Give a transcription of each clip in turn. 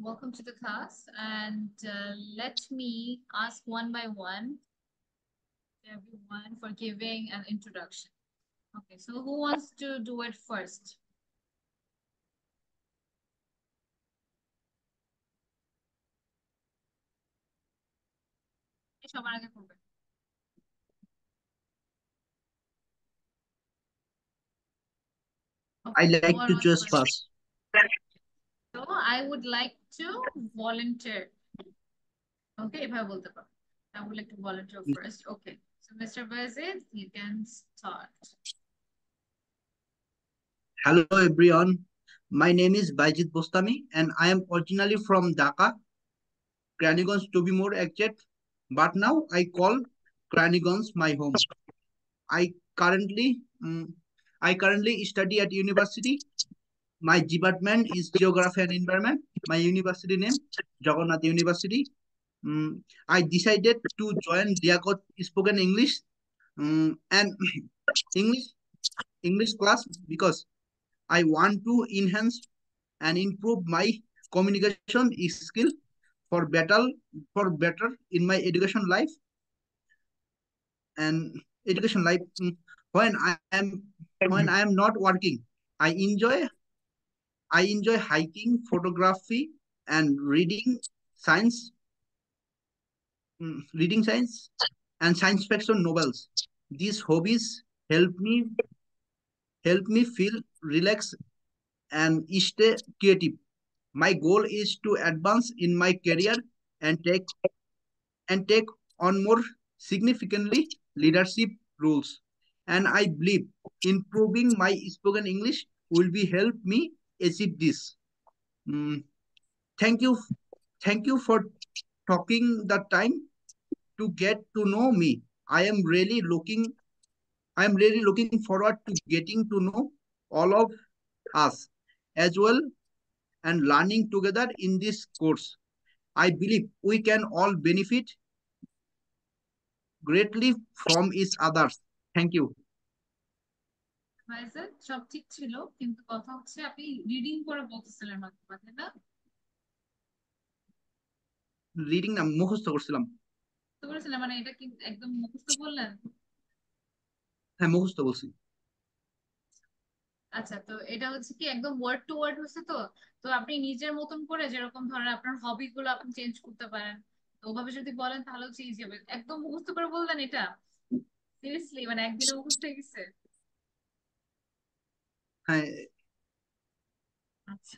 Welcome to the class, and let me ask one by one everyone for giving an introduction. Okay, so who wants to do it first? সবার আগে করবে। I Okay, who like are to wants choose first? first. So I would like to volunteer. Okay, if I বলতে পারো। I would like to volunteer first. Okay, so Mr. Bazid, you can start. Hello everyone. My name is Baijit Bostami and I am originally from Dhaka, Cranigon's to be more exact, but now I call Cranigon's my home. I currently mm, I currently study at university. My department is Geography and Environment. My university name Jagannath University. I decided to join Liakot Spoken English and English English class because I want to enhance and improve my communication skill for better for better in my education life and education life. When I am not working, I enjoy I enjoy hiking, photography, and reading science and science fiction novels. These hobbies help me feel relaxed and stay creative. My goal is to advance in my career and take on more significantly leadership roles. And I believe improving my spoken English will be help me achieve this. Mm, thank you, thank you for taking the time to get to know me. I am really looking forward to getting to know all of us as well and learning together in this course. I believe we can all benefit greatly from each others. Thank you. Bazid, সব ঠিক ছিল, কিন্তু কথা হচ্ছে আপনি reading করে বলতেছিলেন হয়তো বা, তাই না? রিডিং না মুখস্থ করছিলাম। তো বলেছিলেন মানে এটা কি একদম মুখস্থ বললেন? হ্যাঁ মুখস্থ বলছি। আচ্ছা, তো এটা হচ্ছে কি একদম ওয়ার্ড টু ওয়ার্ড হচ্ছে তো। তো আপনি নিজের মতন করে যেরকম ধরেন আপনার হবি গুলো আপনি চেঞ্জ করতে পারেন। তো ওভাবে যদি বলেন তাহলে হচ্ছে ইজি হবে। একদম মুখস্থ করে বললেন এটা? সিরিয়াসলি মানে একদিনে মুখস্থ হয়ে গেছে? হ্যাঁ আচ্ছা,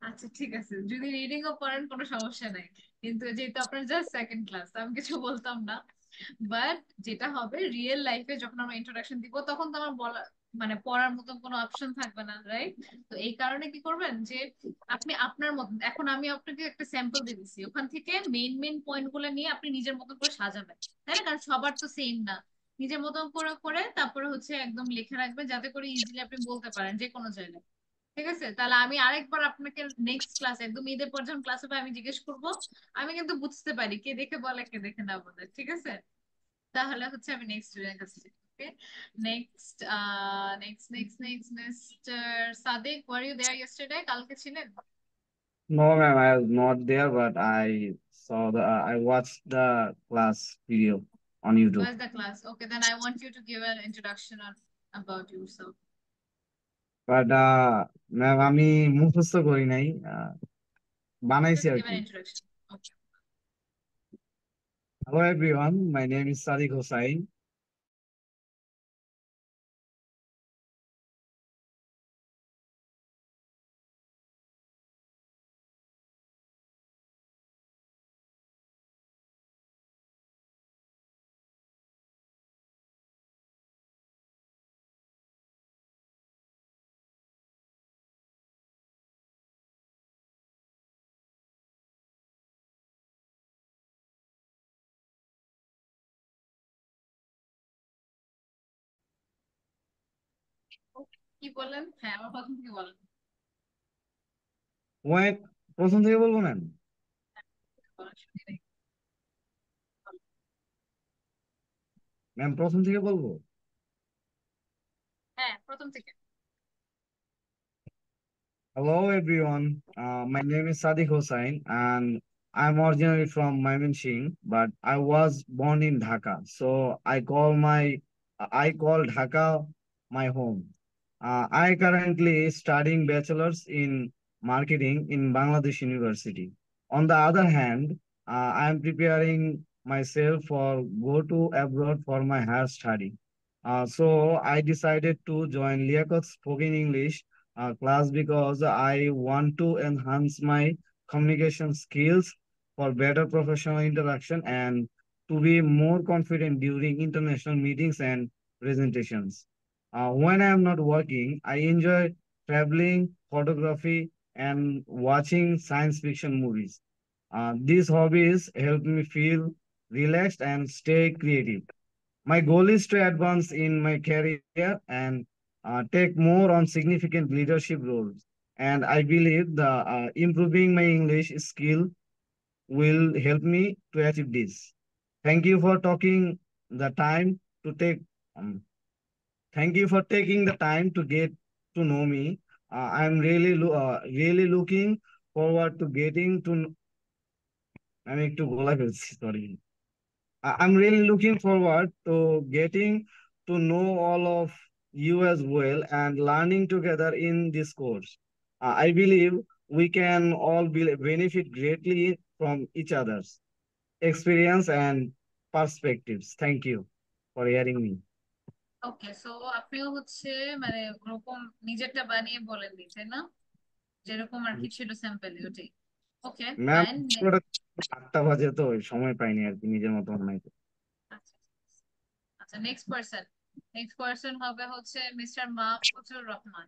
আচ্ছা ঠিক আছে, যদি রিডিং ও পড়েন কোনো সমস্যা নাই। কিন্তু যেহেতু আপনার জাস্ট সেকেন্ড ক্লাস, আমি কিছু বলতাম না। বাট যেটা হবে রিয়েল লাইফে যখন আমরা ইন্ট্রোডাকশন দিব তখন তো আমার বলা মানে পড়ার মতন কোনো অপশন থাকবে না, রাইট? তো এই কারণে কি করবেন যে আপনি আপনার মতন, এখন আমি আপনাকে একটা স্যাম্পল দিয়ে দিচ্ছি, ওখান থেকে মেইন মেইন পয়েন্ট গুলো নিয়ে আপনি নিজের মতন করে সাজাবেন। তাই না? কারণ সবার তো সেম না। নিজের মতন করে করে তারপরে হচ্ছে একদম লিখে রাখবেন যাতে করে ইজিলি আপনি বলতে পারেন যে কোনো জায়গায়। ঠিক আছে, তাহলে আমি আরেকবার আপনাকে নেক্সট ক্লাস একদম ঈদের পর যখন ক্লাস হবে আমি জিজ্ঞেস করব। আমি কিন্তু বুঝতে পারি কে দেখে বলে কে দেখে না বলে, ঠিক আছে? তাহলে হচ্ছে আমি নেক্সট স্টুডেন্ট কাছে okay. Next next mister Sadik, were you there yesterday? কালকে ছিলেন? No, ma'am, I was not there, but I watched the class video on YouTube. Was the class? Okay, then I want you to give an introduction on about yourself. But ma'am, আমি মুখস্থ করি নাই, বানাইছি just আর give কি। An introduction. Okay. Hello everyone, my name is Sadiq Hossain. কি বললেন? হ্যাঁ, আমার প্রথম থেকে বলেন। ওয়েট, প্রথম থেকে বলবো ম্যাম? বলেন, শুনি নাই। ম্যাম প্রথম থেকে বলবো? হ্যাঁ, প্রথম থেকে। Hello everyone. My name is Sadiq Hossain and I'm originally from Mymensingh, but I was born in Dhaka. So I call Dhaka my home. I currently studying bachelor's in marketing in Bangladesh University. On the other hand, I am preparing myself for go to abroad for my higher study. So I decided to join Liaquat Spoken English class because I want to enhance my communication skills for better professional interaction and to be more confident during international meetings and presentations. When I am not working, I enjoy traveling, photography, and watching science fiction movies. These hobbies help me feel relaxed and stay creative. My goal is to advance in my career and take more on significant leadership roles. And I believe the improving my English skill will help me to achieve this. Thank you for taking the time to take. Um, Thank you for taking the time to get to know me. I'm really looking forward to getting to. আমি একটু গলা ফেলছি sorry. I'm really looking forward to getting to know all of you as well and learning together in this course. I believe we can all benefit greatly from each other's experience and perspectives. Thank you for hearing me. Okay, so আপনিও হচ্ছে মানে ওরকম নিজেরটা বানিয়ে বলেননি, তাই না? যেরকম আর কি ছিল স্যাম্পলি ওটাই। ওকে, ম্যাম, ফাইন। 8টা বাজে তো সময় পাইনি আর কি নিজের মতো বানাইতে। আচ্ছা আচ্ছা, নেক্সট পারসন হবে হচ্ছে mister Mahfuzur Rahman.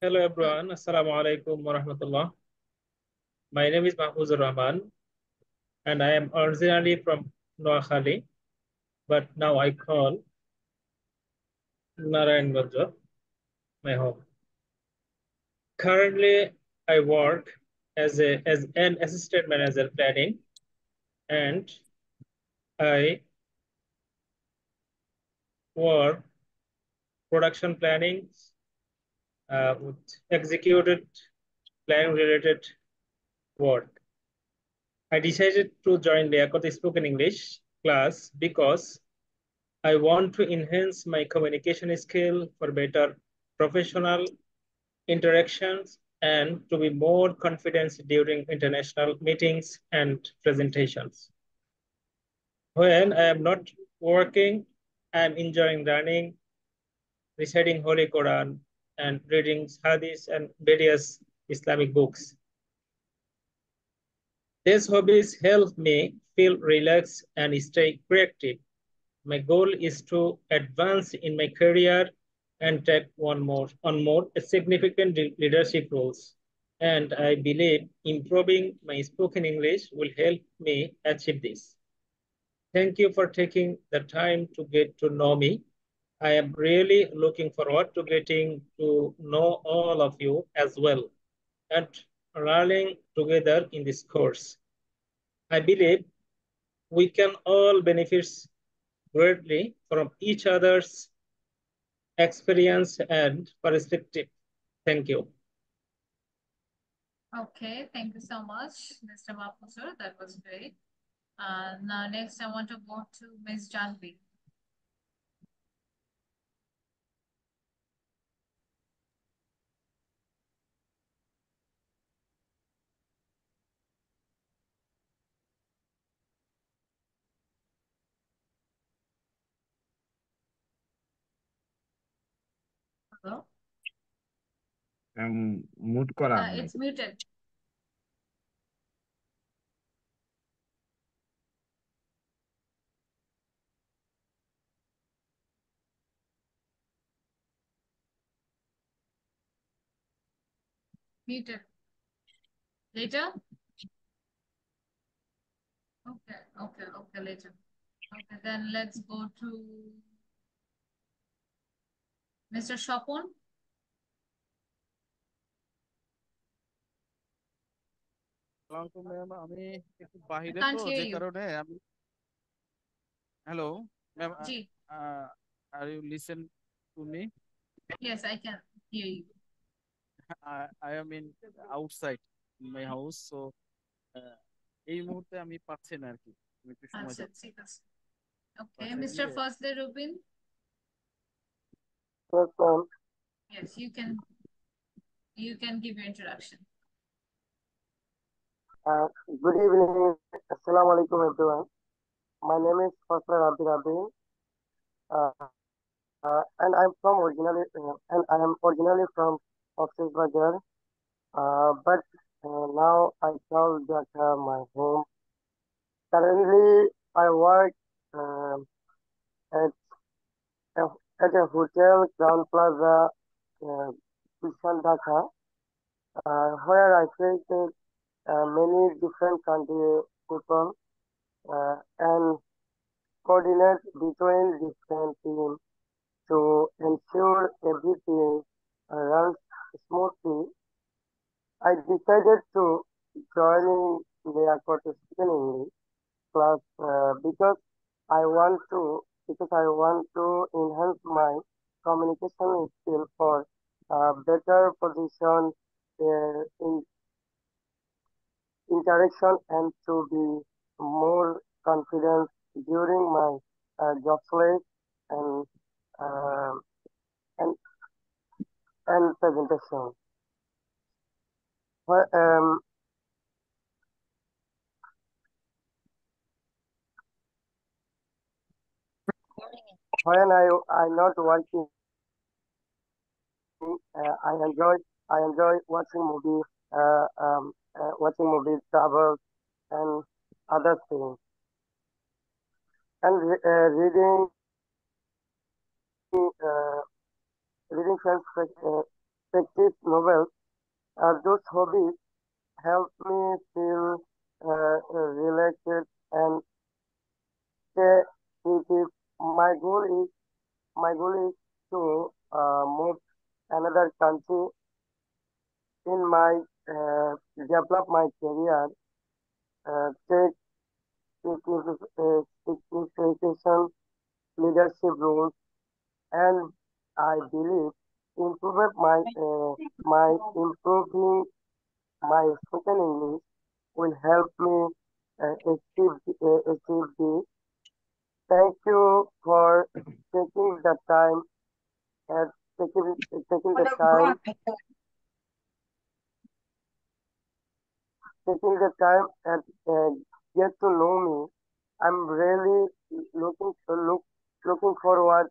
Hello everyone, Assalamu alaikum wa rahmatullah. My name is Mahfuzur Rahman and I am originally from Noakhali, but now I call Narayanganj my home. Currently, I work as an assistant manager planning, and I work production planning with executed planning related work. I decided to join the Liaquat Spoken English class because I want to enhance my communication skill for better professional interactions and to be more confident during international meetings and presentations. When I am not working, I am enjoying learning, reciting Holy Quran, and reading hadiths and various Islamic books. These hobbies help me feel relaxed and stay creative. My goal is to advance in my career and take on more significant leadership roles. And I believe improving my spoken English will help me achieve this. Thank you for taking the time to get to know me. I am really looking forward to getting to know all of you as well and learning together in this course. I believe we can all benefit greatly from each other's experience and perspective. Thank you. Okay, thank you so much, Mr. Mahfuzur. That was great. Now next I want to go to Ms. Janvi. Hello? মুট করা নাই। It's muted. Muted. Later? Okay, later. Okay, then let's go to Mr. Shopon. আসসালামু আলাইকুম ma'am, আমি একটু I বাহিরে তো can't hear যে you. কারণে আমি hello ma'am, Ji. Are you listen to me? Yes, I can hear you. I am in outside my house, so এই মুহূর্তে আমি পাচ্ছি না আর কি, আমি একটু সময় আচ্ছা, যাচ্ছে ঠিক আছে। Okay, বাসায় Mr. গিয়ে। Fazle Rubin. Yes, ma'am. Yes, you can give your introduction. Uh, Good evening. Assalamu alaikum, everyone. My name is Fasla Rabi Rabi, uh, and I am originally from Oxford Bazaar. But now I call Dhaka my home. Currently, I work uh, at at a hotel, Crown Plaza, uh, Bishan Dhaka, where I created many different country people and coordinate between different teams to ensure everything runs smoothly. I decided to join the Speaking English class because I want to enhance my communication skill for better position in interaction and to be more confident during my job life and uh, and and presentation. Wh- Um, when I not working, I enjoy watching movies, travel, and other things, and uh, reading fictive novels. Those hobbies help me feel relaxed and stay creative. My goal is my goal is to move another country in my develop my career, take significant leadership roles, and I believe improve my improving my spoken English will help me achieve this. Thank you for taking the time and taking the time and get to know me. I'm really looking forward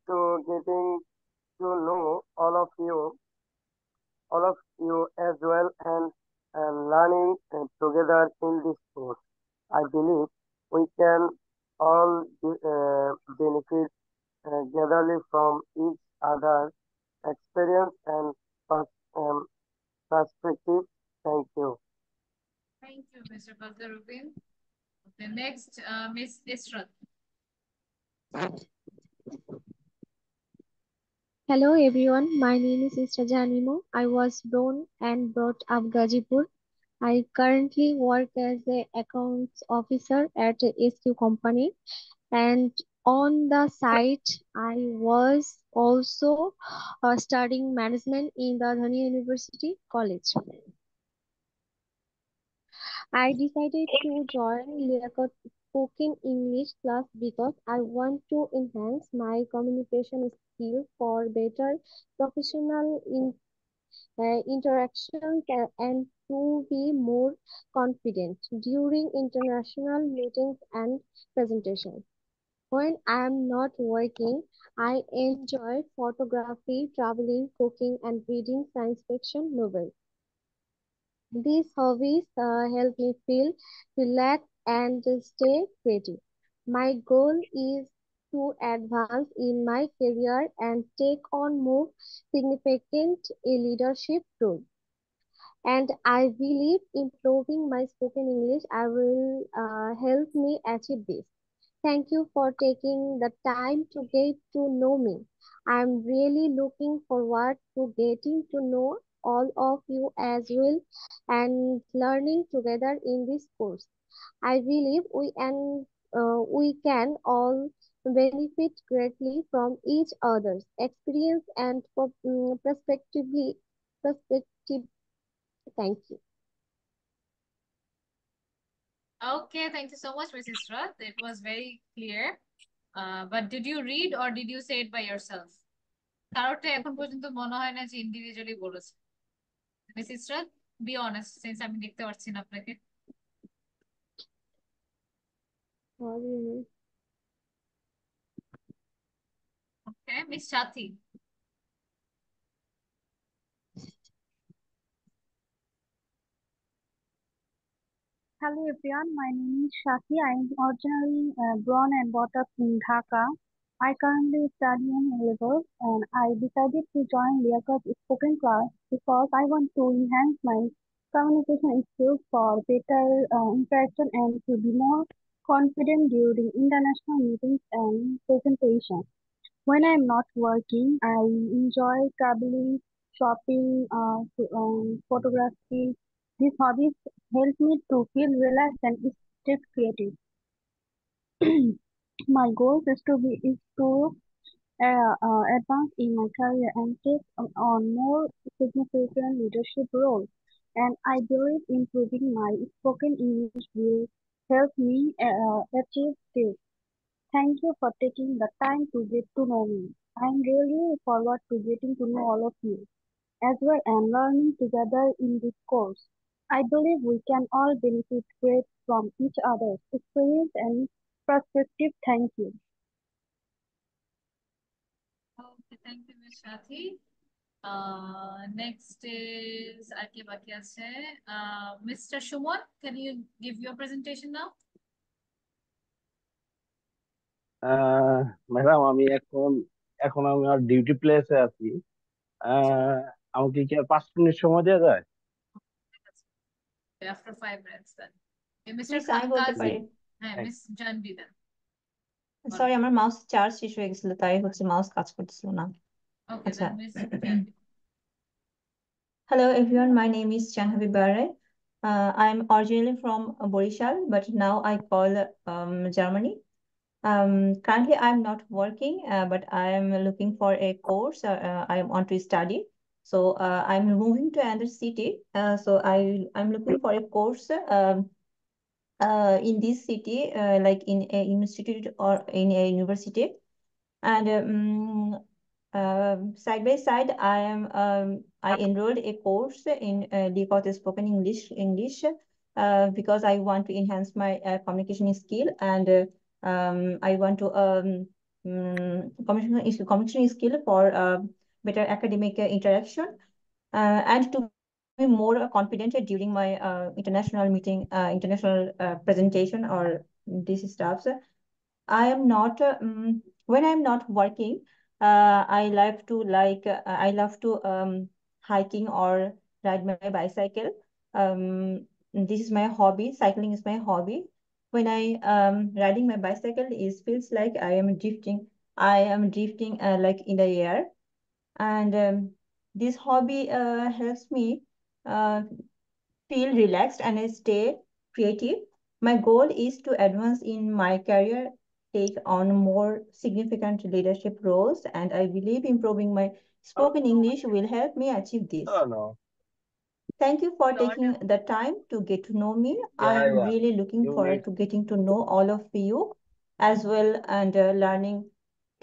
to getting to know all of you as well, and learning together in this course. I believe we can all benefit gatherly from each other's experience and pers- um, perspective. Thank you. Thank you, Mr. Fazle Rubin. Okay, next, Miss Israt. Hello everyone, my name is Isra Janimo. I was born and brought up Gazipur. I currently work as a accounts officer at a SQ company, and on the side I was also studying management in the Dhani University College. I decided to join Liaquat Spoken English class because I want to enhance my communication skills for better professional interactions and to be more confident during international meetings and presentations. When I am not working, I enjoy photography, traveling, cooking, and reading science fiction novels. These hobbies help me feel relaxed and stay creative. My goal is to advance in my career and take on more significant leadership roles. And I believe improving my spoken English I will help me achieve this. Thank you for taking the time to get to know me. I'm really looking forward to getting to know all of you as well and learning together in this course. I believe we can all benefit greatly from each other's experience and perspective. Thank you. Okay, thank you so much, Mrs. Rath. It was very clear. But did you read or did you say it by yourself? কারোরটা এখন পর্যন্ত মনে হয় না যে individually বলেছে। Mrs রাত, be honest, since আমি দেখতে পাচ্ছি না আপনাকে। What do you mean? Okay, miss Sathi. Hello everyone, my name is Shaki. I am originally born and brought up in Dhaka. I currently study in A-levels and I decided to join Liaquat spoken class because I want to enhance my communication skills for better interaction and to be more confident during international meetings and presentations. When I'm not working, I enjoy traveling, shopping, photography. These hobbies help me to feel relaxed and stay creative. My goal is to advance in my career and take on more significant leadership roles. And I believe improving my spoken English will help me achieve this. Thank you for taking the time to get to know me. I'm really forward to getting to know all of you as well and learning together in this course. I believe we can all benefit great from each other's experience and perspective. Thank you. Okay, thank you, Miss Sathi. Next is আর কে বাকি আছে? Mr. Shumon, can you give your presentation now? Madam আমি এখন এখন আমি আমার duty প্লেসে আছি। আমাকে কি আর 5 মিনিট সময় দেওয়া যায়? After 5 minutes then. Okay, Mr. Miss আমি বলতে Kazi. পারি। হ্যাঁ, মিস জানবি then. সরি, আমার মাউস চার্জ শেষ হয়ে গেছিল, তাই হচ্ছে মাউস কাজ করতেছিল না। Okay, আচ্ছা। then Miss Janvi. Hello everyone, my name is Janhavi Bare. I'm originally from Borishal, but now I call Germany. Currently I'm not working, but I am looking for a course I want to study. So I'm moving to another city. So I'm looking for a course in this city, like in a institute or in a university. And side by side, I enrolled a course in Liaquat Spoken English because I want to enhance my communication skill and I want to communication skill for better academic interaction and to be more confident during my international meeting, international presentation or these stuffs. I am not when I'm not working. I love to hiking or ride my bicycle. This is my hobby. Cycling is my hobby. When I riding my bicycle, it feels like I am drifting. I am drifting like in the air, and this hobby helps me uh, feel relaxed and I stay creative. My goal is to advance in my career, take on more significant leadership roles, and I believe improving my spoken English will help me achieve this. Oh no. Thank you for taking the time to get to know me. I am Yeah. really looking You forward need to getting to know all of you as well and learning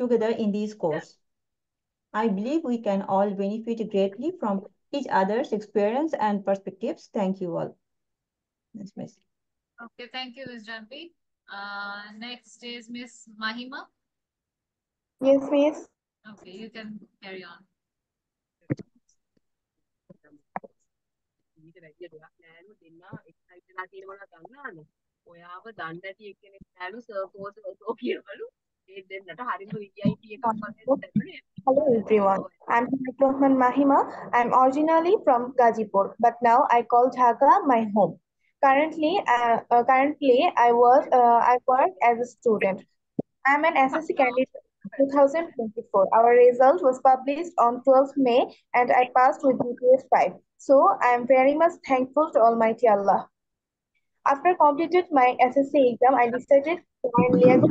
together in this course. I believe we can all benefit greatly from each other's experience and perspectives. Thank you all. That's my Okay, thank you, Miss Janvi. Next is Miss Mahima. Yes, miss. Okay, you can carry on. Hello everyone, I'm Rahman Mahima. I'm originally from Gazipur, but now I call Dhaka my home. Currently, I work as a student. I'm an SSC candidate 2024. Our result was published on 12th May and I passed with GPA 5. So I am very much thankful to Almighty Allah. After completed my SSC exam, I decided to join Liago.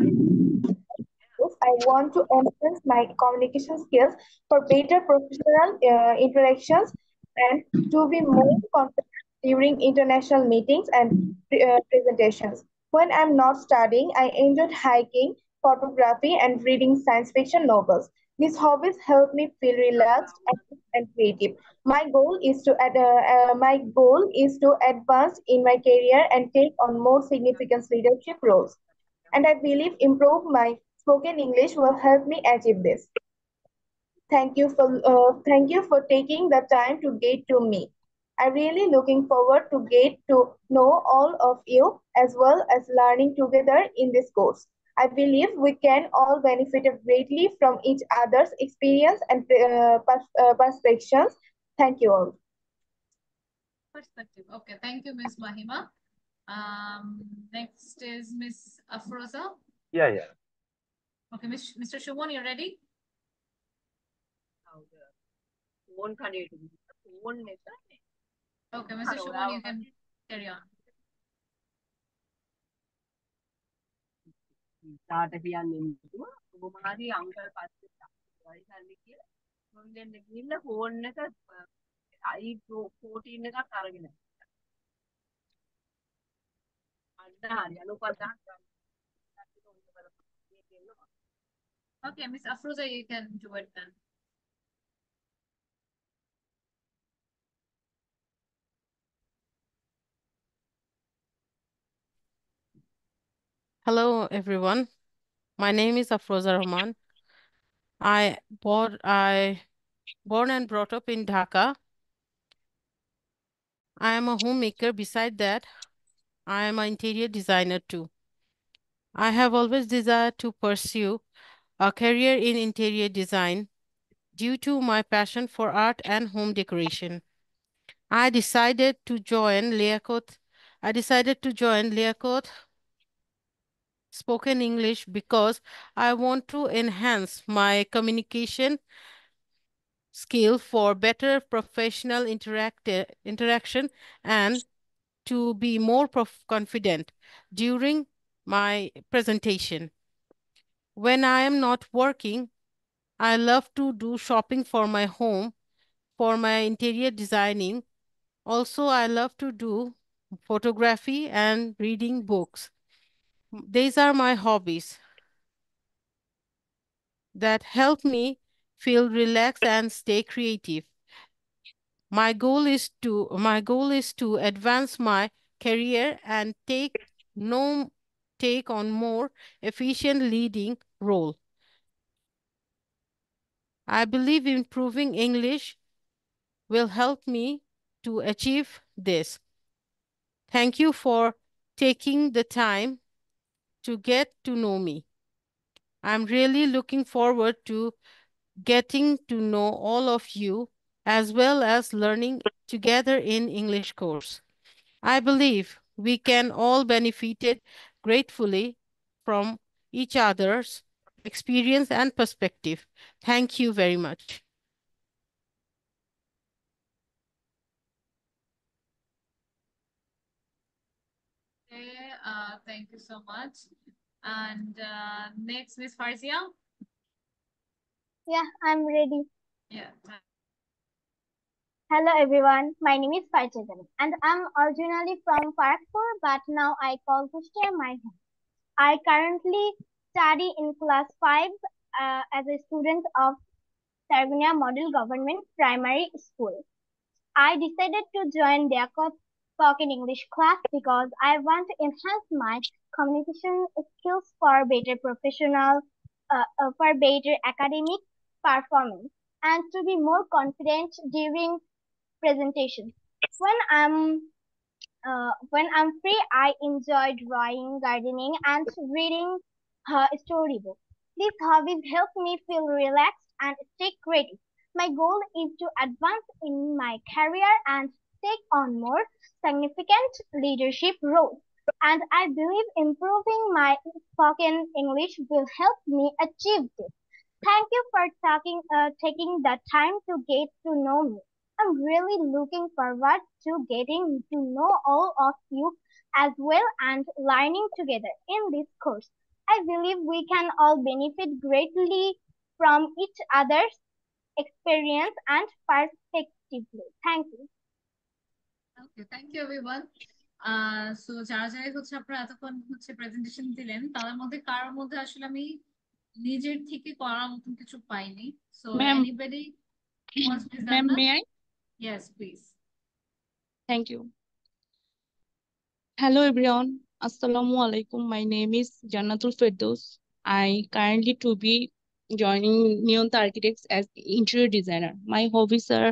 I want to enhance my communication skills for better professional interactions and to be more confident during international meetings and presentations. When I'm not studying, I enjoyed hiking, photography, and reading science fiction novels. These hobbies help me feel relaxed and creative. My goal is to advance in my career and take on more significant leadership roles. And I believe improve my spoken English will help me achieve this. Thank you for taking the time to get to me. I'm really looking forward to get to know all of you as well as learning together in this course. I believe we can all benefit greatly from each other's experience and perspectives. Thank you all. Perspective. Okay, thank you, Miss Mahima. Next is Miss Afroza. Yeah. Okay, Mr. Shubon, you ready? Okay, Mr. Shubon, you can carry on. Okay, Miss Afroza, you can do it then. Hello, everyone. My name is Afroza Rahman. I born and brought up in Dhaka. I am a homemaker. Beside that, I am an interior designer too. I have always desired to pursue a career in interior design due to my passion for art and home decoration. I decided to join Liaquat Spoken English because I want to enhance my communication skill for better professional interaction and to be more confident during my presentation. When I am not working, I love to do shopping for my home, for my interior designing. Also, I love to do photography and reading books. These are my hobbies that help me feel relaxed and stay creative. My goal is to advance my career and take on more efficient leading role. I believe improving English will help me to achieve this. Thank you for taking the time to get to know me. I'm really looking forward to getting to know all of you as well as learning together in English course. I believe we can all benefit gratefully from each other's experience and perspective. Thank you very much. Okay, thank you so much. And next, Miss Farzia. Yeah, I'm ready. Yeah. Hello everyone, my name is Farzia and I'm originally from Farakpur but now I call Kushtia my home. I currently study in class 5 as a student of Sargunia Model Government Primary School. I decided to join their spoken English class because I want to enhance my communication skills for better for better academic performance and to be more confident during presentation. When I'm free, I enjoy drawing, gardening, and reading storybooks. These hobbies help me feel relaxed and stay creative. My goal is to advance in my career and take on more significant leadership roles. And I believe improving my spoken English will help me achieve this. Thank you for taking the time to get to know me. I'm really looking forward to getting to know all of you as well and learning together in this course. I believe we can all benefit greatly from each other's experience and perspective. Thank you. Okay thank you everyone so যারা যারাই হচ্ছে আপনারা এতক্ষণ হচ্ছে presentation দিলেন তাদের মধ্যে কারোর মধ্যে আসলে আমি নিজের থেকে করার মতন কিছু পাইনি so Ma'am, anybody wants please ma'am, জান্নাত may I? Yes please Thank you. Hello everyone. Assalamu alaikum. My name is Jannatul Firdaus. I currently to be joining Neonta Architects as interior designer. My hobbies are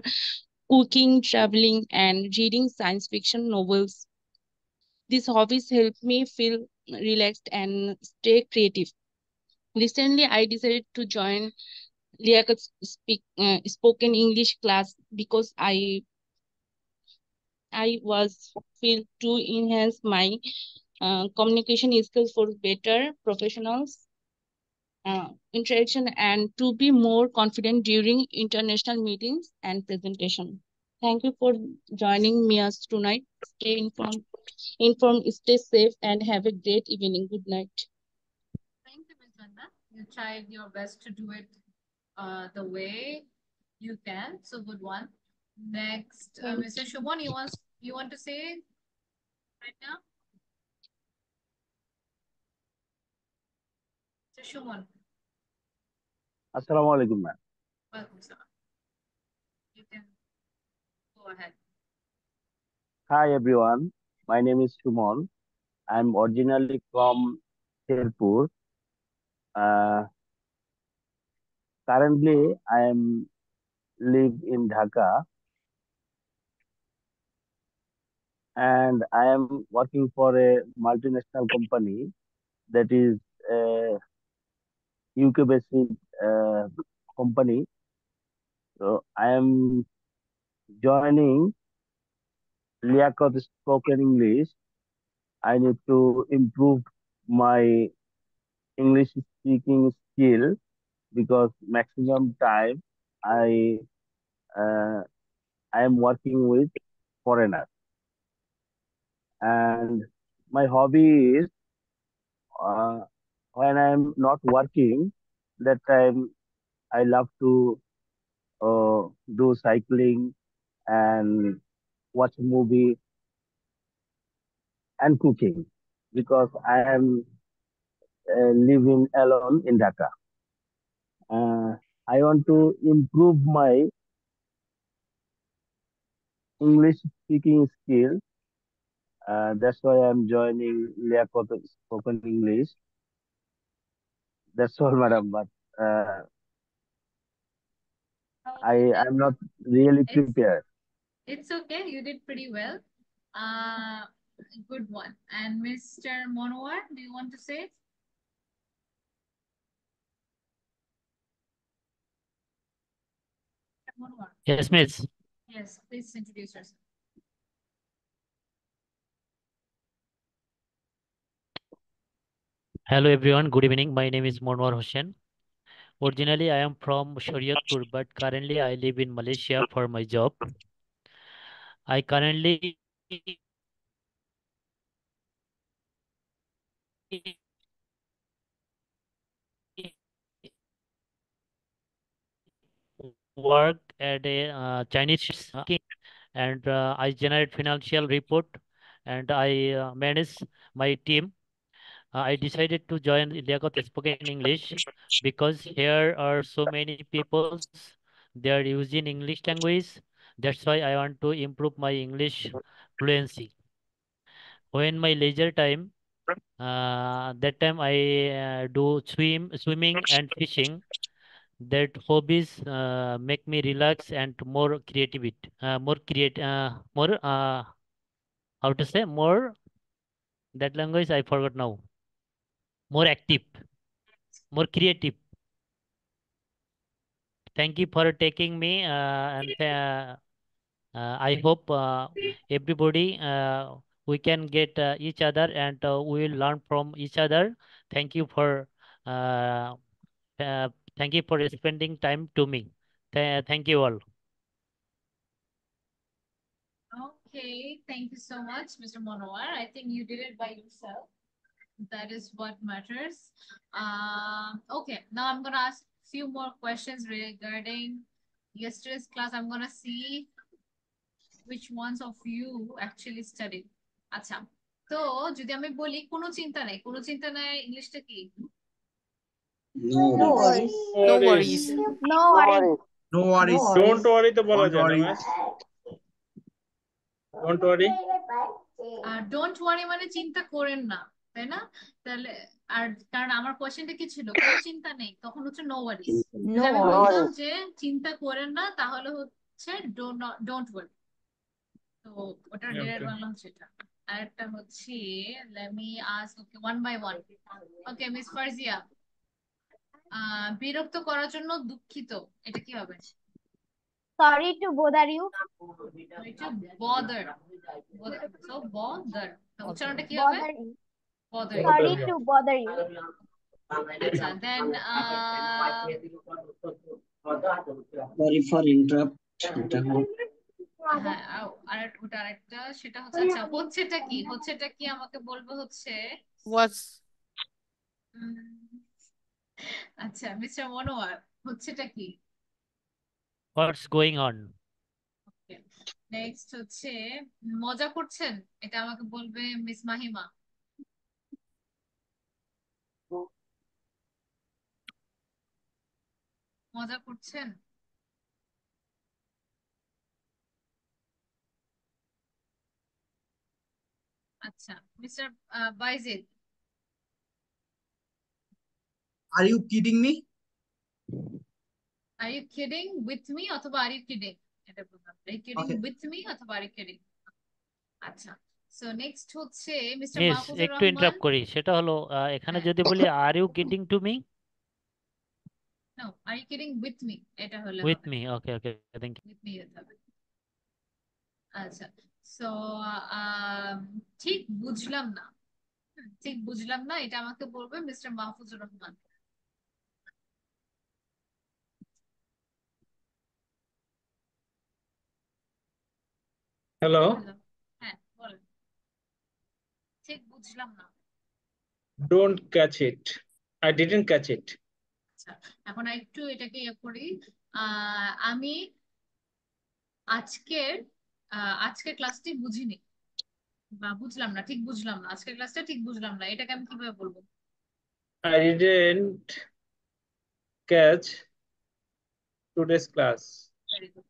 cooking, traveling, and reading science fiction novels. These hobbies help me feel relaxed and stay creative. Recently, I decided to join Liakat's spoken English class because I was feel to enhance my communication skills for better professionals interaction and to be more confident during international meetings and presentation. Thank you for joining me us tonight. Stay informed, stay safe, and have a great evening. Good night. Thank you, Ms. Jannath. You tried your best to do it the way you can. So good one. Next, Mr. Shubhan, you want to say right now? Mr. Shubhan, Assalamu alaikum, ma'am. welcome, sir. You can go ahead. Hi everyone. My name is Sumon. I'm originally from Sherpur. Currently, I am live in Dhaka, and I am working for a multinational company that is a UK-based company. So I am joining Liaquat Spoken English. I need to improve my English speaking skill because maximum time I am working with foreigners, and my hobby is when I am not working, that time I love to do cycling and watch a movie and cooking because I am living alone in Dhaka. I want to improve my English speaking skill. That's why I'm joining Liaquat Spoken English. That's all, madam. But I'm not really prepared. It's okay. You did pretty well. Good one. And Mr. Monowar, do you want to say it? Monowar. Yes, miss. Yes, please introduce yourself. Hello everyone, good evening. My name is Monwar Hossain. Originally, I am from Shariatpur, but currently I live in Malaysia for my job. I currently work at a Chinese and I generate financial report and I manage my team. I decided to join Liaquat Spoken English because here are so many people. They are using English language. That's why I want to improve my English fluency. When my leisure time, that time I do swimming and fishing. That hobbies make me relax and more creativity, more how to say more. That language I forgot now. More active, more creative. Thank you for taking me, and I hope everybody we can get each other and we will learn from each other. Thank you for uh, Thank you for spending time to me. Thank you all. Okay, thank you so much, Mr. Monowar. I think you did it by yourself. That is what matters. Okay, now I'm gonna ask few more questions regarding yesterday's class. I'm gonna see which ones of you actually studied. আচ্ছা, তো যদি আমি বলি কোনো চিন্তা নেই, কোনো চিন্তা নাই ইংলিশটা কি? No worries. No worries. No worries. No worries. Don't worry তো বলা Don't যায় না worry. ম্যাম। Don't worry. আর ডোন্ট ওয়ারি মানে চিন্তা করেন না, তাই না? তাহলে আর কারণ আমার কোশ্চেনটা কি ছিল, কোনো চিন্তা নেই, তখন হচ্ছে নো ওয়ারিস। No আমি worries. বলতাম যে চিন্তা করেন না, তাহলে হচ্ছে ডোন্ট ওয়ারি। তো ওটার ডিরেক্ট Okay. বাংলা হচ্ছে এটা। আরেকটা হচ্ছে let me ask okay one by one. Okay miss Farzia, বিরক্ত করার জন্য দুঃখিত, এটা কি হবে? Sorry to bother you. Sorry to bother. So bother, তো উচ্চারণটা কি হবে? Bother you. Bother. Sorry to bother you. আচ্ছা, দেন Sorry for interrupt. হ্যাঁ ওটা আরেকটা, সেটা হচ্ছে আচ্ছা হচ্ছেটা কি, হচ্ছেটা কি আমাকে বলবো হচ্ছে What's আচ্ছা মিস্টার মনোয়ার, হচ্ছেটা কি? What's going on? নেক্সট হচ্ছে মজা করছেন, এটা আমাকে বলবে মিস মাহিমা। মজা করছেন? আচ্ছা mister Bayezid, Are you kidding me? Are you kidding with me অথবা আর ইউ কিডিং, এটা বললাম। Are you kidding Okay. With me অথবা আর ইউ কিডিং। আচ্ছা, সো নেক্সট হচ্ছে মিস্টার মিস মাহফুজুর একটু রহমান। ইন্টারাপ্ট করি, সেটা হলো এখানে হ্যাঁ। যদি বলি are you kidding to me? No, are you kidding with me, এটা হলে উইথ হবে। Me, okay okay, thank you. With me হতে হবে। আচ্ছা, সো ঠিক বুঝলাম না, ঠিক বুঝলাম না, এটা আমাকে বলবে mister Mahfuzur Rahman. Hello. Hello, হ্যাঁ বলেন। ঠিক বুঝলাম না। Don't catch it. I didn't catch it. আচ্ছা, এখন একটু এটাকে ইয়ে করি। আমি আজকের আজকের ক্লাসটি বুঝিনি বা বুঝলাম না, ঠিক বুঝলাম না, আজকের ক্লাসটা ঠিক বুঝলাম না, এটাকে আমি কিভাবে বলবো? I didn't catch today's class. Very good.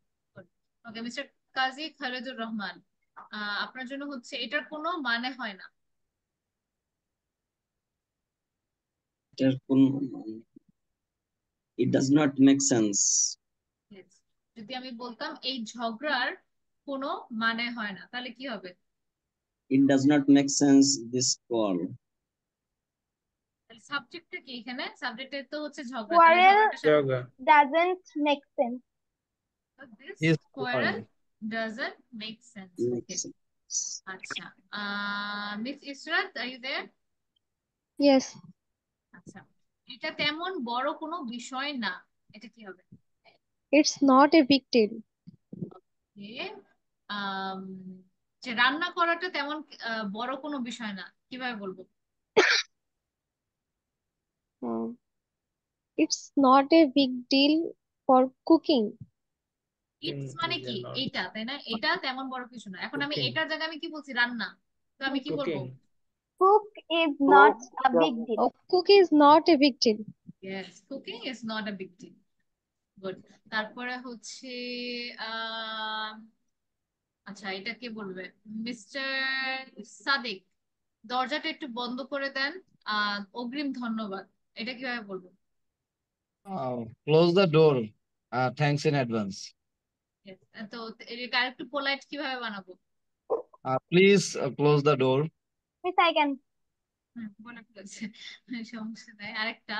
Okay mister Kazi Khaledur Rahman, আপনার জন্য হচ্ছে এটার কোনো মানে হয় না। It does not make sense. Yes. যদি আমি বলতাম এই ঝগড়ার কোনো মানে হয় না, তাহলে কি হবে? It does not make sense, this call. সাবজেক্টটা কি এখানে? সাবজেক্টের তো হচ্ছে ঝগড়া, তাহলে Quarrel ঝগড়াটার সাথে Yoga. doesn't make sense. this Yes, quarrel doesn't make sense. Makes Okay. sense. আচ্ছা, miss Israt, are you there? Yes. আচ্ছা, এটা তেমন বড় কোনো বিষয় না, এটা কি হবে? It's not a big deal. Okay. যে রান্না করাটা তেমন বড় কোনো বিষয় না, কিভাবে বলবো? It's not a big deal for cooking. It's মানে কি? এটা, তাই না? এটা তেমন বড় কিছু না। এখন আমি Cooking. এটার জায়গায় আমি কি বলছি? রান্না। তো আমি কি বলবো? Cooking. Cook is not a big deal. Oh, cook is not a big deal. Yes, cooking is not a big deal. Good. তারপরে হচ্ছে আচ্ছা, এটা কে বলবে? মিস্টার সাদিক, দরজাটা একটু বন্ধ করে দেন, অগ্রিম ধন্যবাদ, এটা কিভাবে বলবো? Close the door. Thanks in advance. Yes. তো এটা আরেকটু পোলাইট কিভাবে বানাবো? Please close the door. Miss, I can. বলে ফেলেছে, সমস্যা নাই। আরেকটা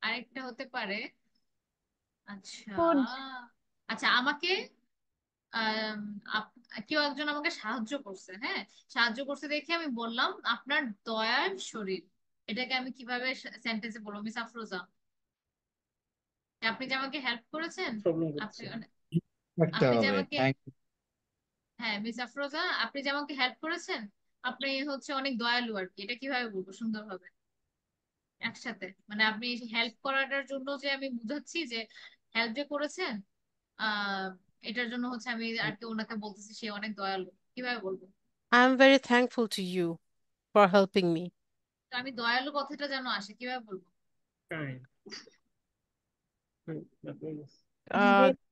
আরেকটা হতে পারে, আচ্ছা Food. আচ্ছা আমাকে কেউ একজন আমাকে সাহায্য করছে, হ্যাঁ সাহায্য করছে দেখে আমি বললাম আপনার দয়ার শরীর, এটাকে আমি কিভাবে সেন্টেন্সে বলবো? মিস আফরোজা, আপনি যে আমাকে হেল্প করেছেন, প্রবলেম আপনি হচ্ছে থাকতে আপনি যে হবে আমাকে, থ্যাংক হ্যাঁ মিস আফরোজা, আপনি যে আমাকে হেল্প করেছেন, আপনি হচ্ছে অনেক দয়ালু আর কি। এটা কিভাবে বলবো সুন্দরভাবে একসাথে? মানে আপনি হেল্প করাটার জন্য যে আমি বুঝাচ্ছি যে হেল্প যে করেছেন, আহ এটার জন্য হচ্ছে আমি আর কি ওনাকে বলতেছি সে অনেক দয়ালু। কিভাবে বলবো? I'm very thankful to you for helping me. তো আমি দয়ালু কথাটা যেন আসে, কিভাবে বলবো? kind. Uh,